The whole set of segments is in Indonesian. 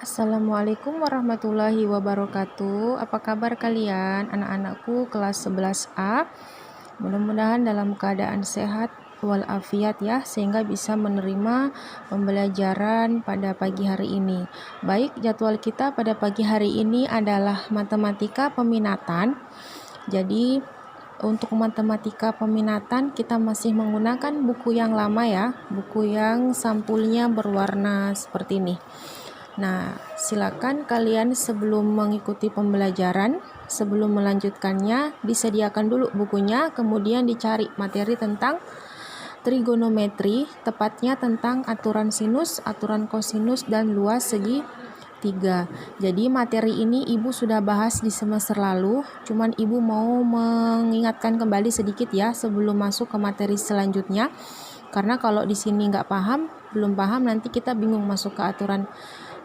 Assalamualaikum warahmatullahi wabarakatuh. Apa kabar kalian, anak-anakku kelas 11A? Mudah-mudahan dalam keadaan sehat walafiat ya, sehingga bisa menerima pembelajaran pada pagi hari ini. Baik, jadwal kita pada pagi hari ini adalah matematika peminatan. Jadi untuk matematika peminatan kita masih menggunakan buku yang lama ya, buku yang sampulnya berwarna seperti ini. Nah, silakan kalian sebelum mengikuti pembelajaran, sebelum melanjutkannya, disediakan dulu bukunya, kemudian dicari materi tentang trigonometri, tepatnya tentang aturan sinus, aturan kosinus, dan luas segi 3. Jadi materi ini Ibu sudah bahas di semester lalu, cuman Ibu mau mengingatkan kembali sedikit ya sebelum masuk ke materi selanjutnya. Karena kalau di sini nggak paham, belum paham, nanti kita bingung masuk ke aturan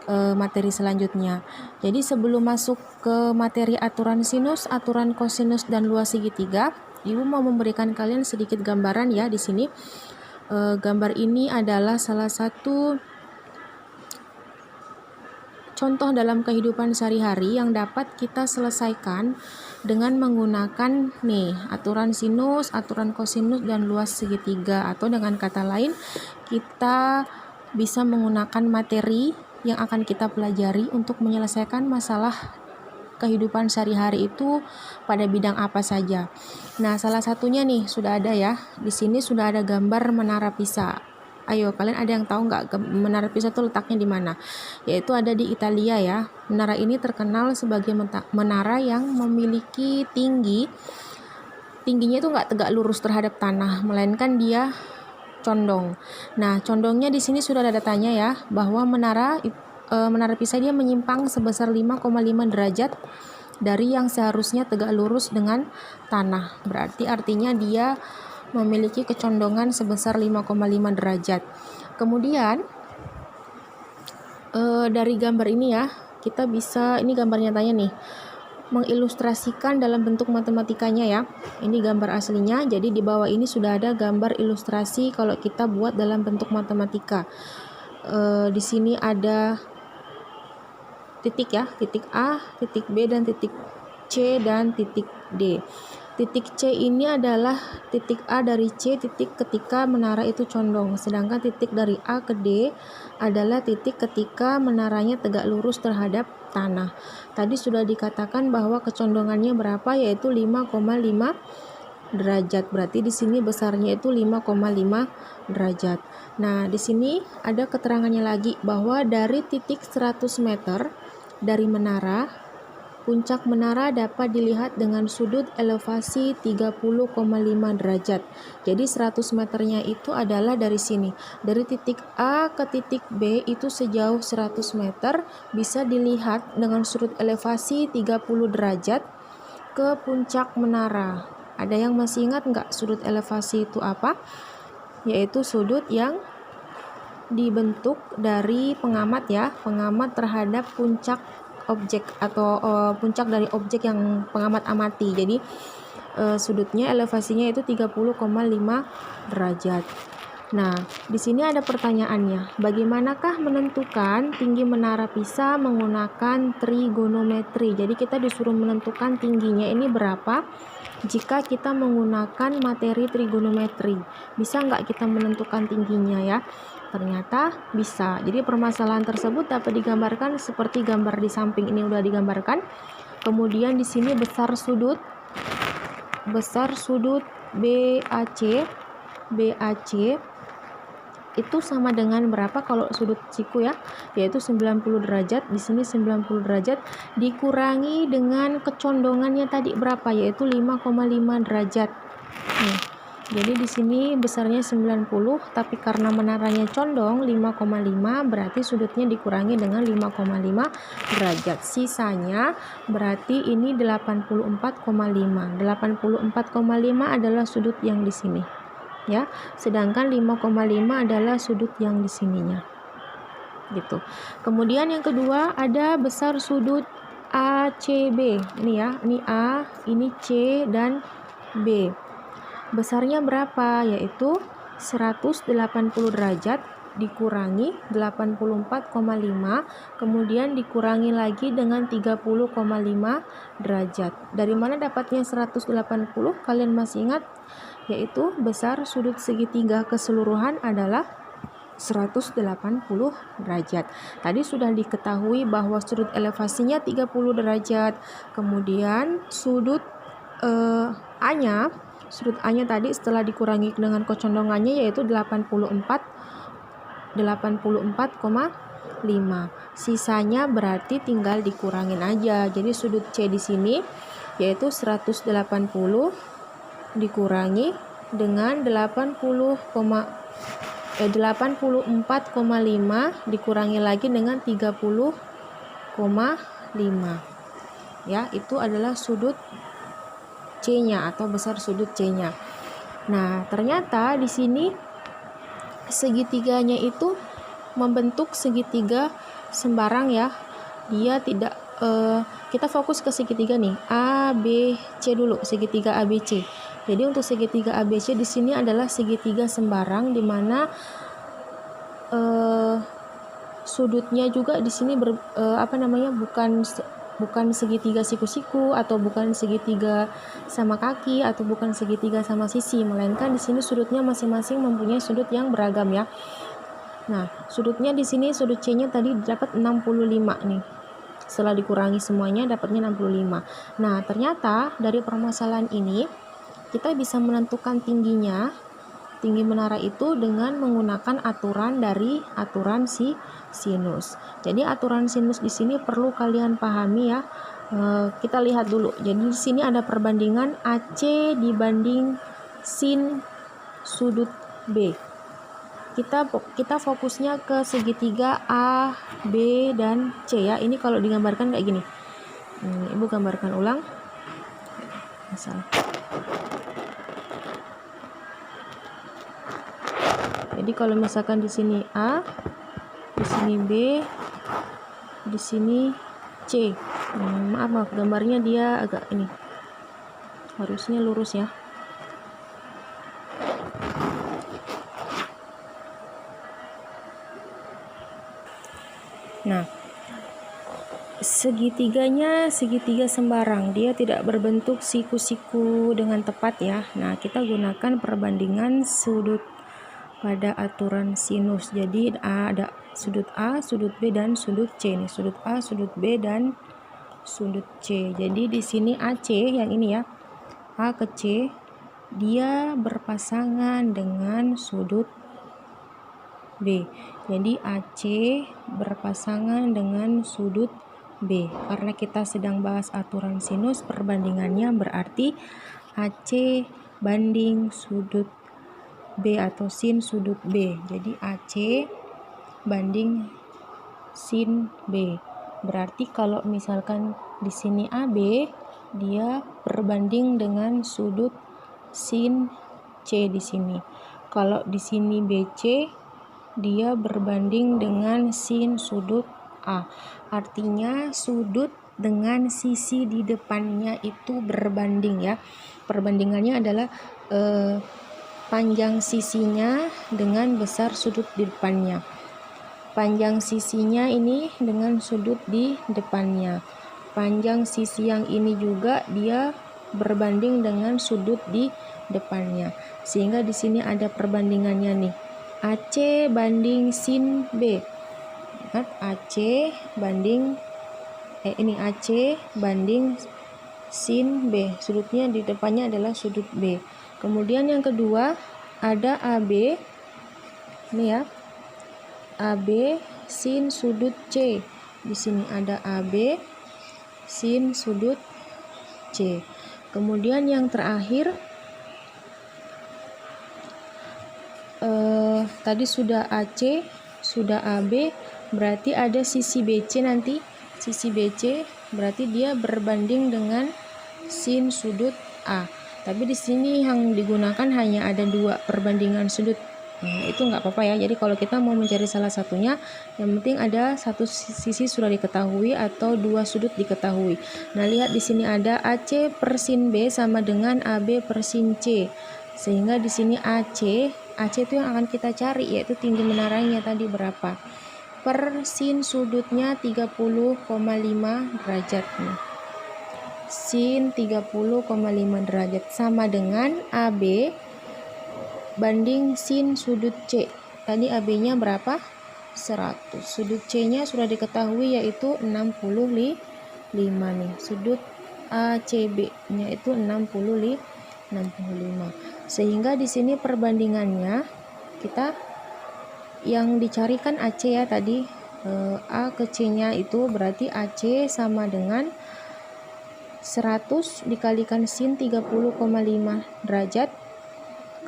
materi selanjutnya. Jadi sebelum masuk ke materi aturan sinus, aturan kosinus, dan luas segitiga, Ibu mau memberikan kalian sedikit gambaran ya di sini. Gambar ini adalah salah satu contoh dalam kehidupan sehari-hari yang dapat kita selesaikan dengan menggunakan aturan sinus, aturan kosinus, dan luas segitiga, atau dengan kata lain kita bisa menggunakan materi yang akan kita pelajari untuk menyelesaikan masalah kehidupan sehari-hari itu pada bidang apa saja. Nah, salah satunya nih sudah ada ya. Di sini sudah ada gambar Menara Pisa. Ayo, kalian ada yang tahu nggak Menara Pisa itu letaknya di mana? Yaitu ada di Italia ya. Menara ini terkenal sebagai menara yang memiliki tingginya itu nggak tegak lurus terhadap tanah, melainkan dia condong. Nah, condongnya di sini sudah ada datanya ya, bahwa Menara Pisa dia menyimpang sebesar 5,5 derajat dari yang seharusnya tegak lurus dengan tanah. Berarti artinya dia memiliki kecondongan sebesar 5,5 derajat. Kemudian dari gambar ini ya, kita bisa, ini gambar nyatanya nih, mengilustrasikan dalam bentuk matematikanya ya. Ini gambar aslinya, jadi di bawah ini sudah ada gambar ilustrasi kalau kita buat dalam bentuk matematika. Di sini ada titik ya, titik A, titik B, dan titik C, dan titik D. Titik C ini adalah titik A dari C, titik ketika menara itu condong. Sedangkan titik dari A ke D adalah titik ketika menaranya tegak lurus terhadap tanah. Tadi sudah dikatakan bahwa kecondongannya berapa, yaitu 5,5 derajat. Berarti di sini besarnya itu 5,5 derajat. Nah, di sini ada keterangannya lagi bahwa dari titik 100 meter dari menara, puncak menara dapat dilihat dengan sudut elevasi 30,5 derajat. Jadi 100 meternya itu adalah dari sini. Dari titik A ke titik B itu sejauh 100 meter bisa dilihat dengan sudut elevasi 30 derajat ke puncak menara. Ada yang masih ingat nggak sudut elevasi itu apa? Yaitu sudut yang dibentuk dari pengamat ya, pengamat terhadap puncak objek atau puncak dari objek yang pengamat amati. Jadi sudutnya elevasinya itu 30,5 derajat. Nah, di sini ada pertanyaannya. Bagaimanakah menentukan tinggi Menara Pisa menggunakan trigonometri? Jadi kita disuruh menentukan tingginya ini berapa jika kita menggunakan materi trigonometri. Bisa nggak kita menentukan tingginya ya? Ternyata bisa. Jadi permasalahan tersebut dapat digambarkan seperti gambar di samping ini udah digambarkan. Kemudian di sini besar sudut BAC itu sama dengan berapa kalau sudut siku ya, yaitu 90 derajat. Di sini 90 derajat dikurangi dengan kecondongannya tadi berapa, yaitu 5,5 derajat. Jadi di sini besarnya 90, tapi karena menaranya condong 5,5, berarti sudutnya dikurangi dengan 5,5 derajat. Sisanya berarti ini 84,5. 84,5 adalah sudut yang di sini. Ya, sedangkan 5,5 adalah sudut yang di sininya. Gitu. Kemudian yang kedua ada besar sudut ACB. Ini ya, ini A, ini C, dan B. Besarnya berapa? Yaitu 180 derajat dikurangi 84,5, kemudian dikurangi lagi dengan 30,5 derajat. Dari mana dapatnya 180? Kalian masih ingat? Yaitu besar sudut segitiga keseluruhan adalah 180 derajat. Tadi sudah diketahui bahwa sudut elevasinya 30 derajat. Kemudian sudut A-nya tadi setelah dikurangi dengan kecondongannya yaitu 84,5. Sisanya berarti tinggal dikurangin aja. Jadi sudut C di sini yaitu 180 dikurangi dengan 84,5 dikurangi lagi dengan 30,5. Ya, itu adalah sudut C-nya atau besar sudut C-nya. Nah, ternyata di sini segitiganya itu membentuk segitiga sembarang ya. Dia tidak kita fokus ke segitiga nih, A, B, C dulu, segitiga ABC. Jadi untuk segitiga ABC di sini adalah segitiga sembarang di mana sudutnya juga di sini bukan segitiga siku-siku atau bukan segitiga sama kaki atau bukan segitiga sama sisi, melainkan di sini sudutnya masing-masing mempunyai sudut yang beragam ya. Nah, sudutnya di sini sudut C-nya tadi dapat 65 nih. Setelah dikurangi semuanya dapatnya 65. Nah, ternyata dari permasalahan ini kita bisa menentukan tinggi menara itu dengan menggunakan aturan dari aturan sinus. Jadi aturan sinus di sini perlu kalian pahami ya. Kita lihat dulu. Jadi di sini ada perbandingan AC dibanding sin sudut B. Kita fokusnya ke segitiga A, B, dan C ya. Ini kalau digambarkan kayak gini. Ibu gambarkan ulang. Misal. Jadi kalau misalkan di sini A, di sini B, di sini C. Maaf, gambarnya dia agak ini. Harusnya lurus ya. Nah, segitiganya segitiga sembarang, dia tidak berbentuk siku-siku dengan tepat ya. Nah, kita gunakan perbandingan sudut pada aturan sinus. Jadi ada sudut A, sudut B, dan sudut C nih. Sudut A, sudut B, dan sudut C. Jadi di sini AC yang ini ya, A ke C, dia berpasangan dengan sudut B. Jadi AC berpasangan dengan sudut B. Karena kita sedang bahas aturan sinus, perbandingannya berarti AC banding sudut B atau sin sudut B. Jadi AC banding sin B. Berarti kalau misalkan di sini AB, dia berbanding dengan sudut sin C di sini. Kalau di sini BC, dia berbanding dengan sin sudut A. Artinya sudut dengan sisi di depannya itu berbanding ya. Perbandingannya adalah panjang sisinya dengan besar sudut di depannya. Panjang sisinya ini dengan sudut di depannya. Panjang sisi yang ini juga dia berbanding dengan sudut di depannya. Sehingga di sini ada perbandingannya nih. AC banding sin B. AC banding ini AC banding sin B. Sudutnya di depannya adalah sudut B. Kemudian yang kedua ada AB. Ini ya. AB sin sudut C. Di sini ada AB sin sudut C. Kemudian yang terakhir tadi sudah AC, sudah AB, berarti ada sisi BC nanti. Sisi BC berarti dia berbanding dengan sin sudut A. Tapi di sini yang digunakan hanya ada 2 perbandingan sudut. Itu nggak apa-apa ya. Jadi kalau kita mau mencari salah satunya, yang penting ada satu sisi sudah diketahui atau 2 sudut diketahui. Nah, lihat di sini ada AC per sin B sama dengan AB per sin C. Sehingga di sini AC AC itu yang akan kita cari, yaitu tinggi menaranya tadi berapa. Per sin sudutnya 30,5 derajat nih. Sin 30,5 derajat sama dengan AB banding sin sudut C. Tadi AB-nya berapa? 100. Sudut C-nya sudah diketahui yaitu 65 nih. Sudut ACB-nya itu 65. Sehingga di sini perbandingannya kita yang dicarikan AC ya tadi, A ke C-nya itu berarti AC sama dengan 100 dikalikan sin 30,5 derajat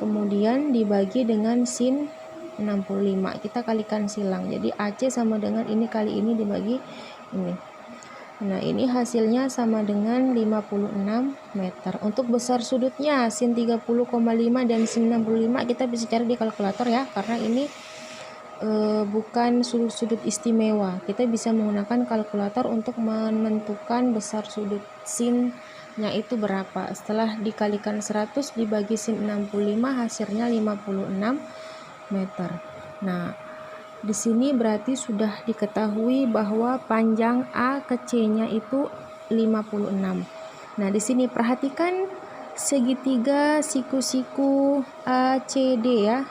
kemudian dibagi dengan sin 65. Kita kalikan silang, jadi AC sama dengan ini kali ini dibagi ini. Nah ini hasilnya sama dengan 56 meter. Untuk besar sudutnya sin 30,5 dan sin 65 kita bisa cari di kalkulator ya, karena ini bukan sudut-sudut istimewa. Kita bisa menggunakan kalkulator untuk menentukan besar sudut sinnya itu berapa. Setelah dikalikan 100 dibagi sin 65 hasilnya 56 meter. Nah, di sini berarti sudah diketahui bahwa panjang A ke C-nya itu 56. Nah, di sini perhatikan segitiga siku-siku ACD ya.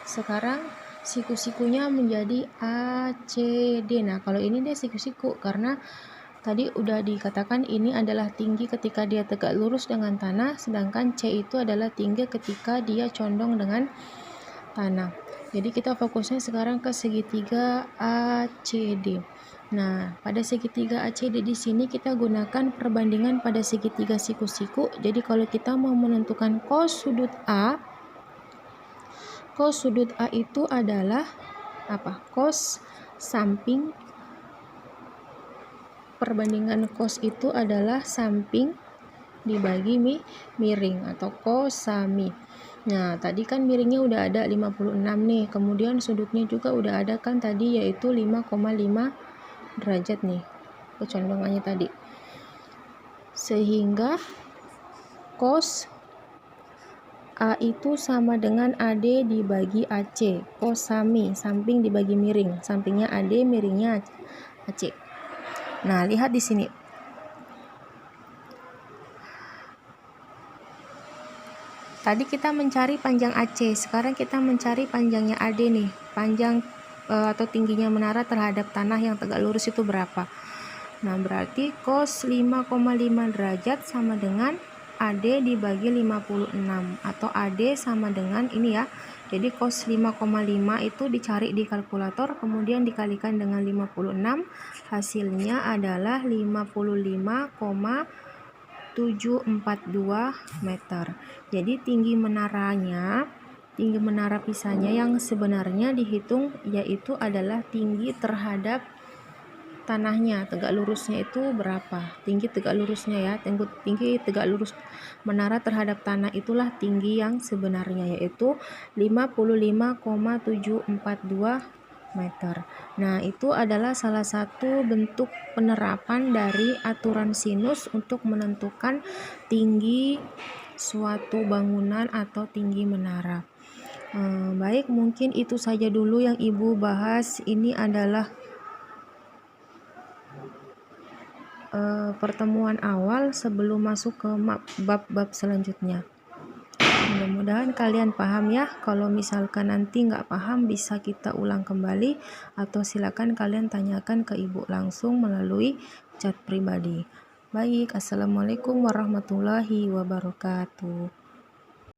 Sekarang siku-sikunya menjadi ACD. Nah, kalau ini dia siku-siku karena tadi udah dikatakan ini adalah tinggi ketika dia tegak lurus dengan tanah, sedangkan C itu adalah tinggi ketika dia condong dengan tanah. Jadi kita fokusnya sekarang ke segitiga ACD. Nah, pada segitiga ACD di sini kita gunakan perbandingan pada segitiga siku-siku. Jadi kalau kita mau menentukan cos sudut A, cos sudut A itu adalah apa? Cos samping, perbandingan cos itu adalah samping dibagi miring atau cosami. Nah, tadi kan miringnya udah ada 56 nih, kemudian sudutnya juga udah ada kan tadi, yaitu 5,5 derajat nih kecondongannya tadi. Sehingga cos A itu sama dengan AD dibagi AC. Cosami, samping dibagi miring. Sampingnya AD, miringnya AC. Nah, lihat di sini. Tadi kita mencari panjang AC, sekarang kita mencari panjangnya AD nih. Panjang atau tingginya menara terhadap tanah yang tegak lurus itu berapa? Nah, berarti cos 5,5 derajat sama dengan AD dibagi 56 atau AD sama dengan ini ya. Jadi cos 5,5 itu dicari di kalkulator kemudian dikalikan dengan 56, hasilnya adalah 55,742 meter. Jadi tinggi menara pisahnya yang sebenarnya dihitung yaitu adalah tinggi terhadap tanahnya, tegak lurusnya itu berapa, tinggi tegak lurusnya ya, tinggi tegak lurus menara terhadap tanah itulah tinggi yang sebenarnya, yaitu 55,742 meter. Nah, itu adalah salah satu bentuk penerapan dari aturan sinus untuk menentukan tinggi suatu bangunan atau tinggi menara. Baik, mungkin itu saja dulu yang Ibu bahas. Ini adalah pertemuan awal sebelum masuk ke bab-bab selanjutnya. Mudah-mudahan kalian paham ya. Kalau misalkan nanti nggak paham bisa kita ulang kembali atau silakan kalian tanyakan ke Ibu langsung melalui chat pribadi. Baik, assalamualaikum warahmatullahi wabarakatuh.